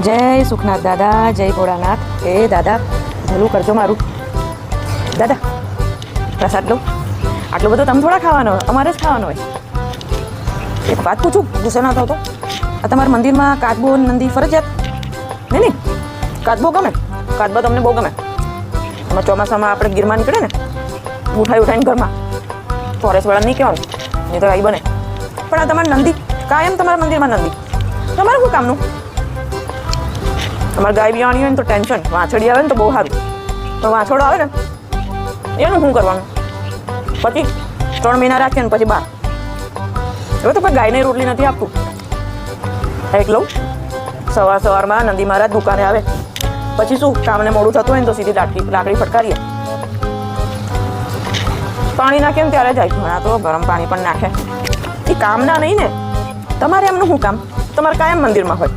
જય સુખનાથ દાદા, જય ભોળાનાથ. એ દાદા ભલું કરજો મારું. દાદા પ્રસાદ લો. આટલો બધો તમે થોડા ખાવાનો હોય, અમારે જ ખાવાનો હોય. એક વાત પૂછું, ગુસ્સે ના થતો. આ તમારા મંદિરમાં કાચબો નંદી ફરજિયાત? નહીં કાચબો ગમે? કાચબો તમને બહુ ગમે. એમાં ચોમાસામાં આપણે ગીરમાં નીકળે ને, ઉઠાઈને ઘરમાં ફોરેસ્ટવાળા નહીં કહેવાનું, નહીં તો આવી બને. પણ આ તમારી નંદી કાયમ તમારા મંદિરમાં નંદી, તમારે શું કામનું? તમારે ગાય બિયાણી હોય ને તો ટેન્શન, વાછડી આવે ને તો બહુ સારું. તો વાછોડો આવે ને એનું શું કરવાનું? પછી 3 મહિના રાખીએ ને પછી 12. હવે તો કોઈ ગાયને રોટલી નથી આપતું. એક લઉં સવારમાં નંદી મહારાજ દુકાને આવે, પછી શું કામને મોડું થતું હોય ને તો સીધી લાકડી ફટકારીએ, પાણી નાખીએ ને ત્યારે જાય. ઘણા તો ગરમ પાણી પણ નાખે. એ કામના નહીં ને, તમારે એમનું શું કામ? તમારે કાયમ મંદિરમાં હોય.